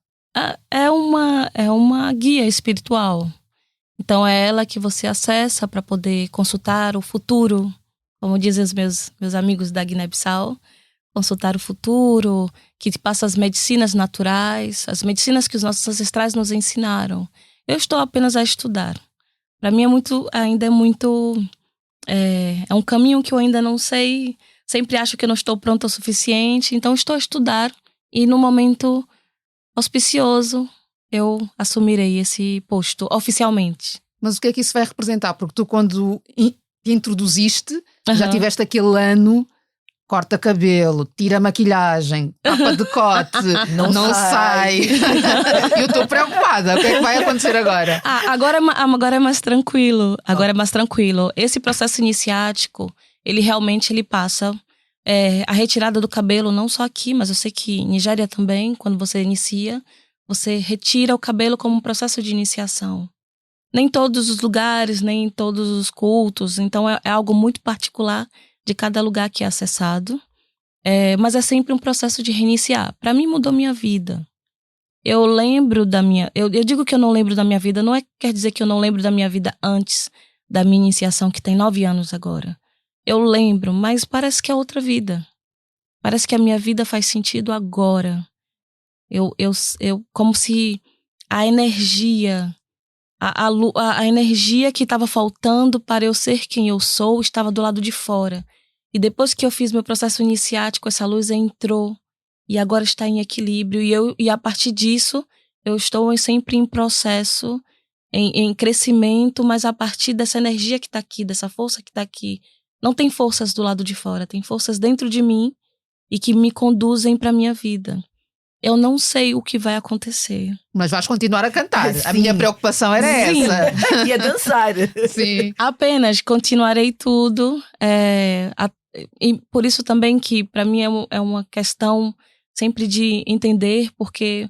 É uma guia espiritual. Então é ela que você acessa para poder consultar o futuro, como dizem os meus amigos da Guiné-Bissau, consultar o futuro, que te passa as medicinas naturais, as medicinas que os nossos ancestrais nos ensinaram. Eu estou apenas a estudar. Para mim ainda é muito... É um caminho que eu ainda não sei. Sempre acho que eu não estou pronta o suficiente. Então estou a estudar e no momento auspicioso eu assumirei esse posto oficialmente. Mas o que é que isso vai representar? Porque tu, quando te introduziste, já Aham. tiveste aquele ano, corta cabelo, tira maquilhagem, tapa decote, não sai. Eu estou preocupada. O que é que vai acontecer agora? Agora é mais tranquilo. Agora é mais tranquilo. Esse processo iniciático, ele realmente passa a retirada do cabelo, não só aqui, mas eu sei que em Nigéria também, quando você inicia, você retira o cabelo como um processo de iniciação. Nem todos os lugares, nem todos os cultos. Então é algo muito particular de cada lugar que é acessado. Mas é sempre um processo de reiniciar. Para mim mudou minha vida. Eu lembro da minha... Eu digo que eu não lembro da minha vida, não quer dizer que eu não lembro da minha vida antes da minha iniciação, que tem 9 anos agora. Eu lembro, mas parece que é outra vida. Parece que a minha vida faz sentido agora. Eu como se a energia... A energia que estava faltando para eu ser quem eu sou estava do lado de fora. E depois que eu fiz meu processo iniciático, essa luz entrou e agora está em equilíbrio. E a partir disso, eu estou sempre em processo, em crescimento, mas a partir dessa energia que está aqui, dessa força que está aqui. Não tem forças do lado de fora, tem forças dentro de mim e que me conduzem para a minha vida. Eu não sei o que vai acontecer. Mas vais continuar a cantar. Sim. A minha preocupação era Sim. essa. E a dançar. Sim. Apenas continuarei tudo. E por isso também que para mim é uma questão sempre de entender, porque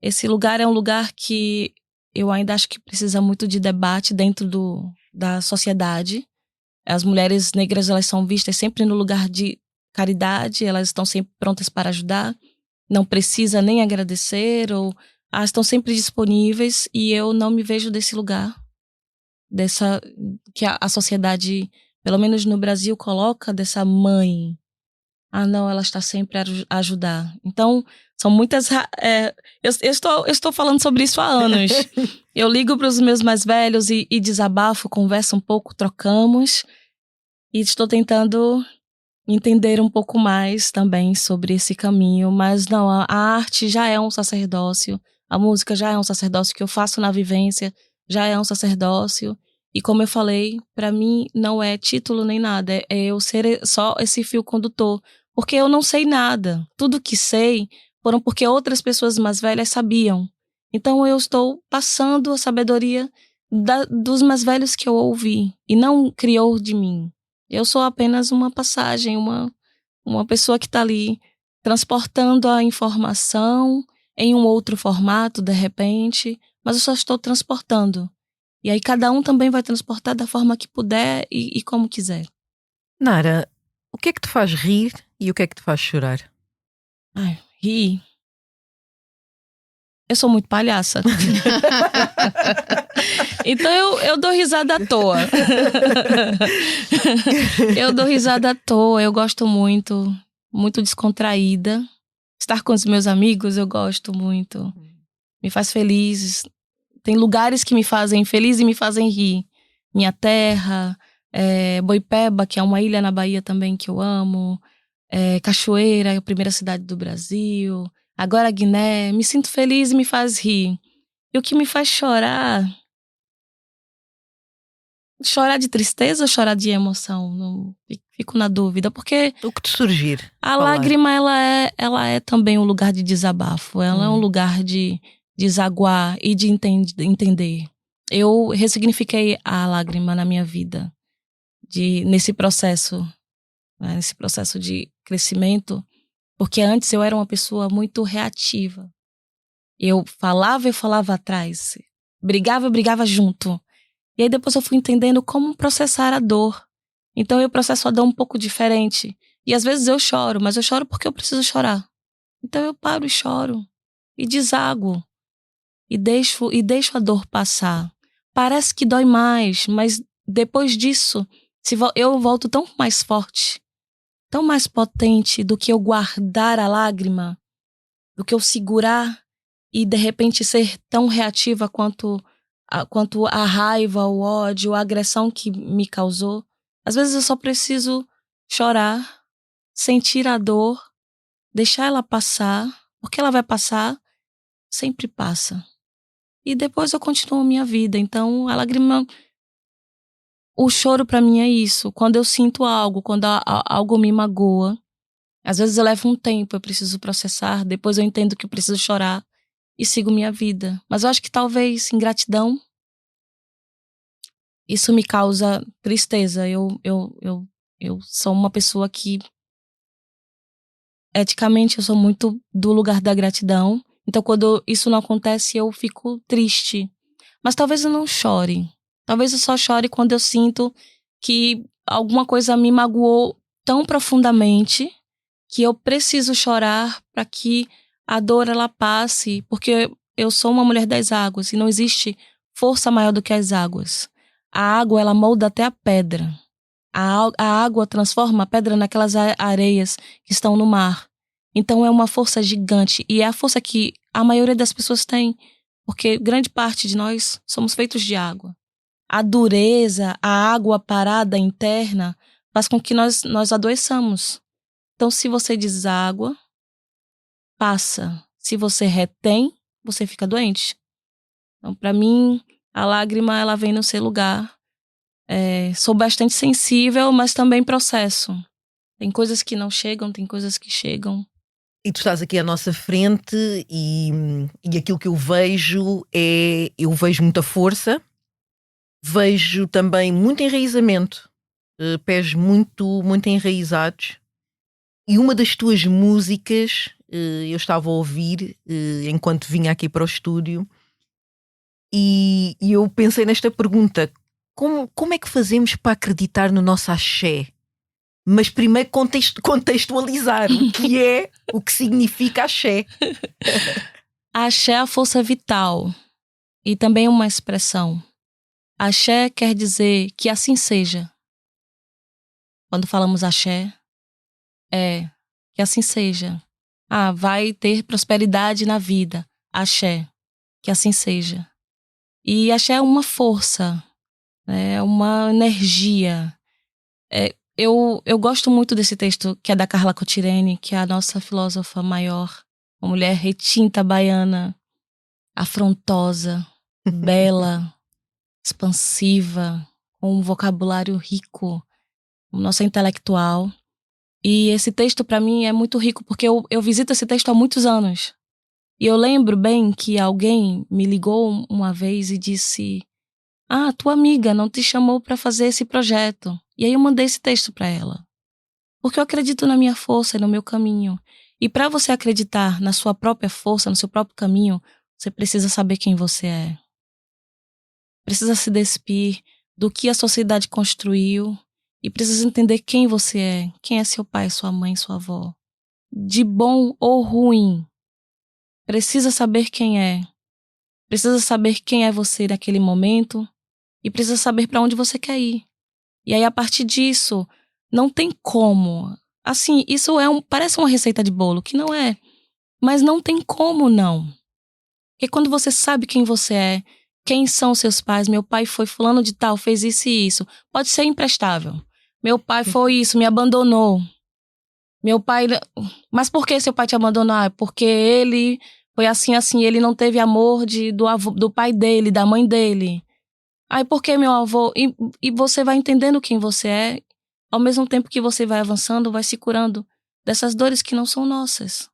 esse lugar é um lugar que eu ainda acho que precisa muito de debate dentro da sociedade. As mulheres negras, elas são vistas sempre no lugar de caridade, elas estão sempre prontas para ajudar. Não precisa nem agradecer, ou estão sempre disponíveis, e eu não me vejo desse lugar, que a sociedade, pelo menos no Brasil, coloca dessa mãe. Não, ela está sempre a ajudar. Então, são muitas... eu estou falando sobre isso há anos. Eu ligo para os meus mais velhos e desabafo, converso um pouco, trocamos, e estou tentando entender um pouco mais também sobre esse caminho, mas não, a arte já é um sacerdócio, a música já é um sacerdócio que eu faço na vivência, já é um sacerdócio, e como eu falei, para mim não é título nem nada, é eu ser só esse fio condutor, porque eu não sei nada, tudo que sei foram porque outras pessoas mais velhas sabiam, então eu estou passando a sabedoria dos mais velhos que eu ouvi, e não criou de mim. Eu sou apenas uma passagem, uma pessoa que está ali transportando a informação em um outro formato, de repente, mas eu só estou transportando. E aí cada um também vai transportar da forma que puder e como quiser. Nara, o que é que te faz rir e o que é que te faz chorar? Rir. Eu sou muito palhaça. Então eu dou risada à toa. Eu dou risada à toa, eu gosto muito descontraída. Estar com os meus amigos eu gosto muito. Me faz feliz. Tem lugares que me fazem feliz e me fazem rir. Minha terra, Boipeba, que é uma ilha na Bahia também que eu amo. Cachoeira, a primeira cidade do Brasil. Agora Guiné, me sinto feliz e me faz rir. E o que me faz chorar... Chorar de tristeza ou chorar de emoção? Não, fico na dúvida, porque... O que te surgir? A lágrima, ela é também um lugar de desabafo. Ela é um lugar de desaguar e de entender. Eu ressignifiquei a lágrima na minha vida. Nesse processo, né, nesse processo de crescimento. Porque antes eu era uma pessoa muito reativa. Eu falava atrás. Eu brigava junto. E aí depois eu fui entendendo como processar a dor. Então eu processo a dor um pouco diferente. E às vezes eu choro, mas eu choro porque eu preciso chorar. Então eu paro e choro. E desaguo. E deixo a dor passar. Parece que dói mais, mas depois disso, eu volto tão mais forte, tão mais potente do que eu guardar a lágrima, do que eu segurar e de repente ser tão reativa quanto quanto a raiva, o ódio, a agressão que me causou. Às vezes eu só preciso chorar, sentir a dor, deixar ela passar, porque ela vai passar, sempre passa. E depois eu continuo a minha vida. Então, a lágrima... O choro pra mim é isso. Quando eu sinto algo, quando algo me magoa, às vezes eu levo um tempo, eu preciso processar, depois eu entendo que eu preciso chorar e sigo minha vida. Mas eu acho que talvez ingratidão, isso me causa tristeza. Eu sou uma pessoa que, eticamente, eu sou muito do lugar da gratidão. Então, quando isso não acontece, eu fico triste. Mas talvez eu não chore. Talvez eu só chore quando eu sinto que alguma coisa me magoou tão profundamente que eu preciso chorar para que a dor ela passe, porque eu sou uma mulher das águas e não existe força maior do que as águas. A água ela molda até a pedra. A água transforma a pedra naquelas areias que estão no mar. Então é uma força gigante e é a força que a maioria das pessoas tem, porque grande parte de nós somos feitos de água. A dureza, a água parada interna faz com que nós adoeçamos. Então, se você deságua, passa. Se você retém, você fica doente. Então, para mim, a lágrima ela vem no seu lugar. Sou bastante sensível, mas também processo. Tem coisas que não chegam, tem coisas que chegam. E tu estás aqui à nossa frente e aquilo que eu vejo eu vejo muita força. Vejo também muito enraizamento, pés muito, muito enraizados. E uma das tuas músicas, eu estava a ouvir enquanto vinha aqui para o estúdio, e eu pensei nesta pergunta: como é que fazemos para acreditar no nosso axé? Mas primeiro contextualizar o que significa axé. Axé é a força vital e também uma expressão. Axé quer dizer que assim seja. Quando falamos axé, que assim seja. Vai ter prosperidade na vida. Axé, que assim seja. E axé é uma força, é uma energia. Eu gosto muito desse texto que é da Carla Cotirene, que é a nossa filósofa maior, uma mulher retinta baiana, afrontosa, bela, expansiva, com um vocabulário rico, nossa intelectual. E esse texto para mim é muito rico porque eu visito esse texto há muitos anos. E eu lembro bem que alguém me ligou uma vez e disse: tua amiga não te chamou para fazer esse projeto. E aí eu mandei esse texto para ela. Porque eu acredito na minha força e no meu caminho. E para você acreditar na sua própria força, no seu próprio caminho, você precisa saber quem você é. Precisa se despir do que a sociedade construiu e precisa entender quem você é, quem é seu pai, sua mãe, sua avó. De bom ou ruim, precisa saber quem é. Precisa saber quem é você naquele momento e precisa saber para onde você quer ir. E aí, a partir disso, não tem como. Assim, isso parece uma receita de bolo, que não é. Mas não tem como não. Porque quando você sabe quem você é, quem são seus pais, meu pai foi fulano de tal, fez isso e isso. Pode ser imprestável. Meu pai foi isso, me abandonou. Meu pai... Mas por que seu pai te abandonou? Porque ele foi assim, ele não teve amor do pai dele, da mãe dele. Por que meu avô... E você vai entendendo quem você é, ao mesmo tempo que você vai avançando, vai se curando dessas dores que não são nossas.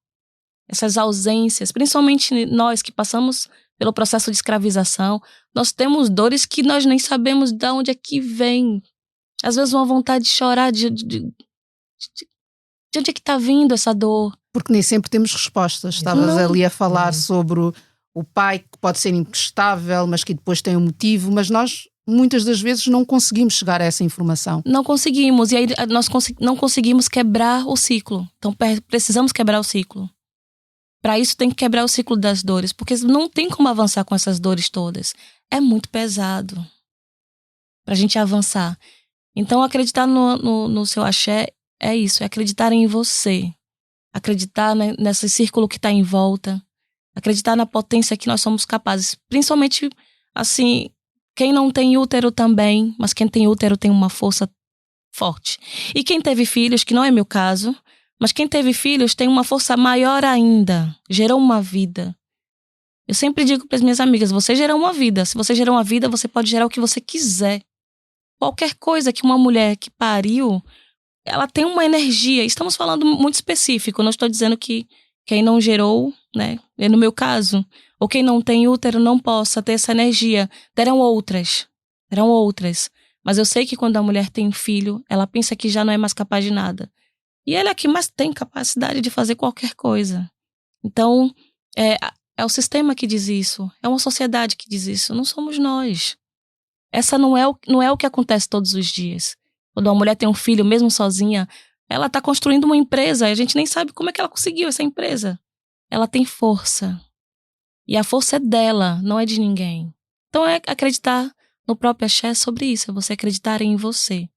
Essas ausências, principalmente nós que passamos pelo processo de escravização, nós temos dores que nós nem sabemos de onde é que vem. Às vezes uma vontade de chorar, de onde é que está vindo essa dor? Porque nem sempre temos respostas. Estavas ali a falar sobre o pai que pode ser imprestável, mas que depois tem um motivo, mas nós muitas das vezes não conseguimos chegar a essa informação. Não conseguimos, e aí nós não conseguimos quebrar o ciclo. Então precisamos quebrar o ciclo. Para isso tem que quebrar o ciclo das dores, porque não tem como avançar com essas dores todas. É muito pesado pra gente avançar. Então acreditar no seu axé é isso, é acreditar em você. Acreditar nesse círculo que está em volta. Acreditar na potência que nós somos capazes. Principalmente assim, quem não tem útero também, mas quem tem útero tem uma força forte. E quem teve filhos, que não é meu caso, mas quem teve filhos tem uma força maior ainda. Gerou uma vida. Eu sempre digo para as minhas amigas, você gerou uma vida. Se você gerou uma vida, você pode gerar o que você quiser. Qualquer coisa que uma mulher que pariu, ela tem uma energia. Estamos falando muito específico. Não estou dizendo que quem não gerou, né? No meu caso, ou quem não tem útero não possa ter essa energia. Terão outras. Mas eu sei que quando a mulher tem filho, ela pensa que já não é mais capaz de nada. E ela é a que mais tem capacidade de fazer qualquer coisa. Então, é o sistema que diz isso. É uma sociedade que diz isso. Não somos nós. Essa não é o que acontece todos os dias. Quando uma mulher tem um filho, mesmo sozinha, ela está construindo uma empresa. A gente nem sabe como é que ela conseguiu essa empresa. Ela tem força. E a força é dela, não é de ninguém. Então é acreditar no próprio axé sobre isso. É você acreditar em você.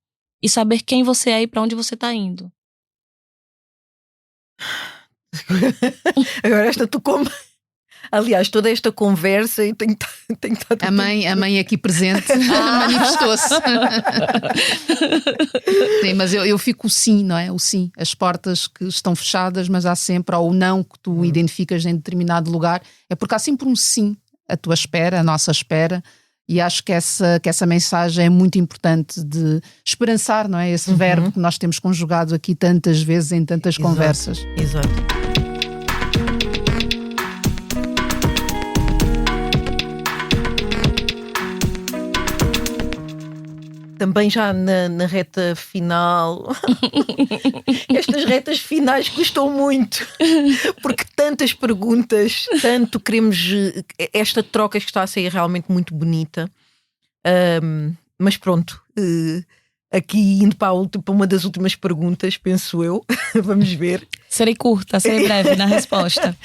E saber quem você é e para onde você está indo. Agora tu como... Aliás, toda esta conversa e tem estado... A mãe aqui presente manifestou-se. Sim, mas eu fico o sim, não é? O sim. As portas que estão fechadas, mas há sempre, ou o não que tu identificas em determinado lugar, é porque há sempre um sim à tua espera, à nossa espera, e acho que essa mensagem é muito importante de esperançar, não é? Esse verbo que nós temos conjugado aqui tantas vezes em tantas conversas. Exato. Também já na reta final. Estas retas finais custam muito. Porque tantas perguntas, tanto queremos. Esta troca que está a ser realmente muito bonita. Mas pronto, aqui indo para uma das últimas perguntas, penso eu. Vamos ver. Serei curta, serei breve na resposta.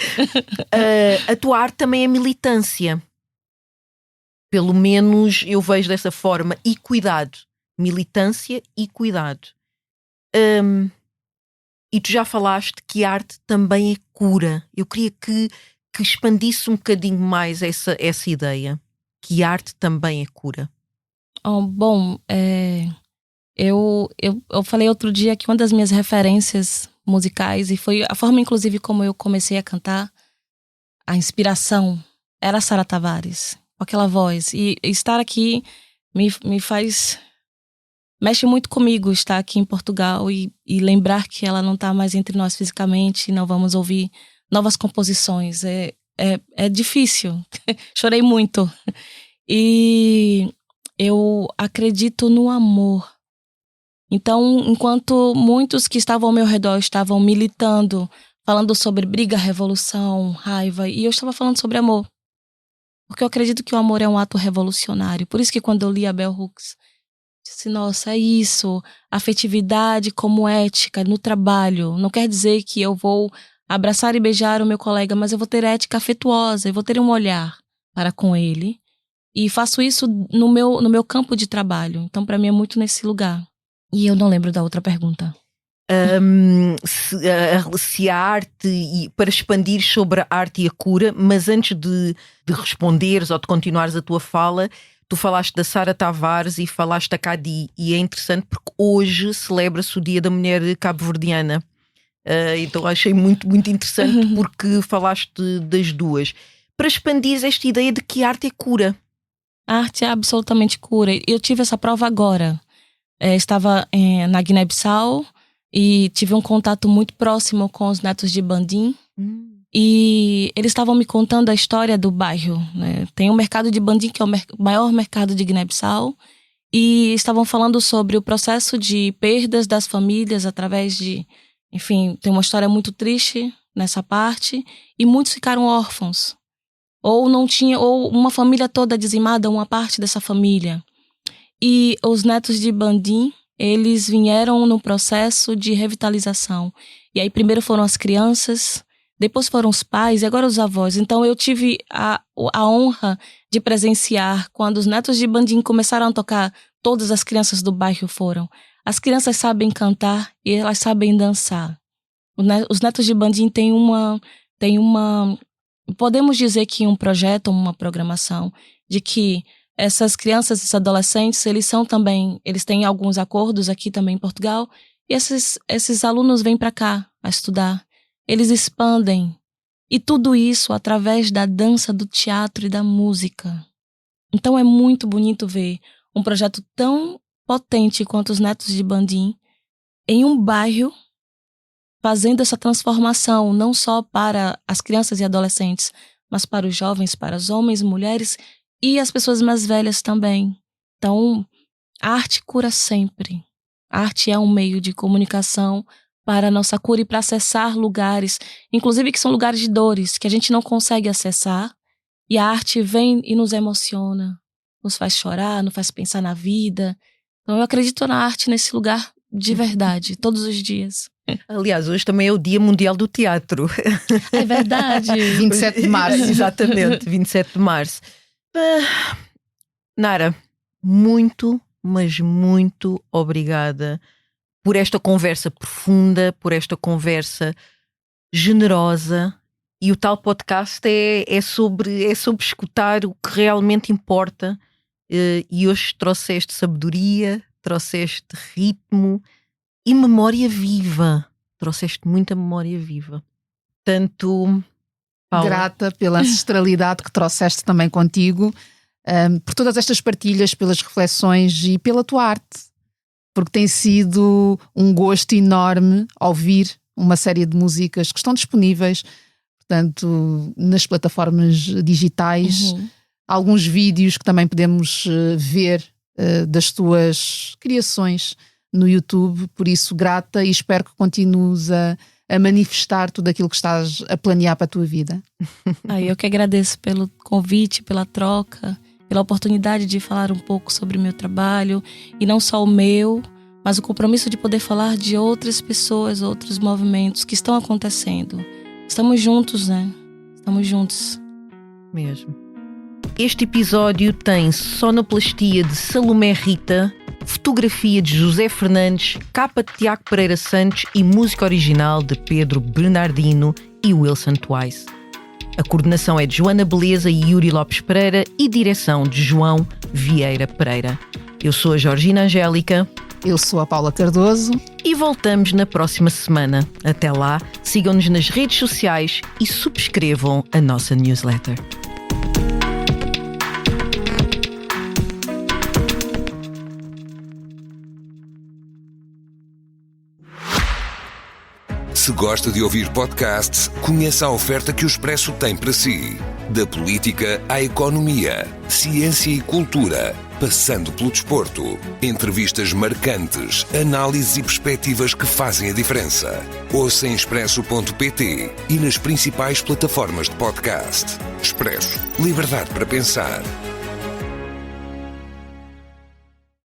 A tua arte também é militância. Pelo menos eu vejo dessa forma. E cuidado. Militância e cuidado. E tu já falaste que a arte também é cura. Eu queria que expandisse um bocadinho mais essa ideia. Que a arte também é cura. Bom, eu falei outro dia que uma das minhas referências musicais, e foi a forma inclusive como eu comecei a cantar, a inspiração era a Sara Tavares, com aquela voz. E estar aqui me faz... Mexe muito comigo estar aqui em Portugal e lembrar que ela não está mais entre nós fisicamente, não vamos ouvir novas composições. É difícil. Chorei muito. E eu acredito no amor. Então, enquanto muitos que estavam ao meu redor estavam militando, falando sobre briga, revolução, raiva, e eu estava falando sobre amor. Porque eu acredito que o amor é um ato revolucionário. Por isso que quando eu li a Bell Hooks, disse, nossa, é isso, afetividade como ética no trabalho. Não quer dizer que eu vou abraçar e beijar o meu colega, mas eu vou ter ética afetuosa, eu vou ter um olhar para com ele. E faço isso no meu campo de trabalho. Então, para mim, é muito nesse lugar. E eu não lembro da outra pergunta. Se a arte, para expandir sobre a arte e a cura, mas antes de responderes ou de continuares a tua fala, tu falaste da Sara Tavares e falaste da Cadi, e é interessante porque hoje celebra-se o Dia da Mulher Cabo-Verdiana. Então achei muito, muito interessante porque falaste das duas. Para expandir esta ideia de que a arte é cura. A arte é absolutamente cura. Eu tive essa prova agora. Estava na Guiné-Bissau e tive um contato muito próximo com os netos de Bandim. E eles estavam me contando a história do bairro, né? Tem o mercado de Bandim, que é o maior mercado de Guiné-Bissau, e estavam falando sobre o processo de perdas das famílias através de... Enfim, tem uma história muito triste nessa parte, e muitos ficaram órfãos. Ou não tinha, ou uma família toda dizimada, uma parte dessa família. E os netos de Bandim, eles vieram no processo de revitalização. E aí primeiro foram as crianças, depois foram os pais e agora os avós. Então eu tive a honra de presenciar quando os netos de Bandim começaram a tocar, todas as crianças do bairro foram. As crianças sabem cantar e elas sabem dançar. Os netos de Bandim têm uma... Podemos dizer que um projeto, uma programação de que essas crianças, esses adolescentes, eles têm alguns acordos aqui também em Portugal, e esses alunos vêm para cá a estudar. Eles expandem. E tudo isso através da dança, do teatro e da música. Então é muito bonito ver um projeto tão potente quanto os Netos de Bandim em um bairro fazendo essa transformação, não só para as crianças e adolescentes, mas para os jovens, para os homens, mulheres e as pessoas mais velhas também. Então, a arte cura sempre. A arte é um meio de comunicação para a nossa cura e para acessar lugares, inclusive que são lugares de dores, que a gente não consegue acessar. E a arte vem e nos emociona, nos faz chorar, nos faz pensar na vida. Então eu acredito na arte nesse lugar de verdade, todos os dias. Aliás, hoje também é o Dia Mundial do Teatro. É verdade. 27 de março. Exatamente, 27 de março. Nara, muito, mas muito obrigada por esta conversa profunda, por esta conversa generosa. E o tal podcast é sobre escutar o que realmente importa. E hoje trouxeste sabedoria, trouxeste ritmo e memória viva. Trouxeste muita memória viva. Tanto, Paula, grata pela ancestralidade que trouxeste também contigo, por todas estas partilhas, pelas reflexões e pela tua arte. Porque tem sido um gosto enorme ouvir uma série de músicas que estão disponíveis, portanto, nas plataformas digitais. Alguns vídeos que também podemos ver das tuas criações no YouTube. Por isso, grata, e espero que continues a manifestar tudo aquilo que estás a planear para a tua vida. Eu que agradeço pelo convite, pela troca, pela oportunidade de falar um pouco sobre o meu trabalho, e não só o meu, mas o compromisso de poder falar de outras pessoas, outros movimentos que estão acontecendo. Estamos juntos, né? Estamos juntos. Mesmo. Este episódio tem sonoplastia de Salomé Rita, fotografia de José Fernandes, capa de Tiago Pereira Santos e música original de Pedro Bernardino e Wilson Twice. A coordenação é de Joana Beleza e Yuri Lopes Pereira e direção de João Vieira Pereira. Eu sou a Georgina Angélica. Eu sou a Paula Cardoso. E voltamos na próxima semana. Até lá, sigam-nos nas redes sociais e subscrevam a nossa newsletter. Se gosta de ouvir podcasts, conheça a oferta que o Expresso tem para si. Da política à economia, ciência e cultura, passando pelo desporto. Entrevistas marcantes, análises e perspectivas que fazem a diferença. Ouça em expresso.pt e nas principais plataformas de podcast. Expresso. Liberdade para pensar.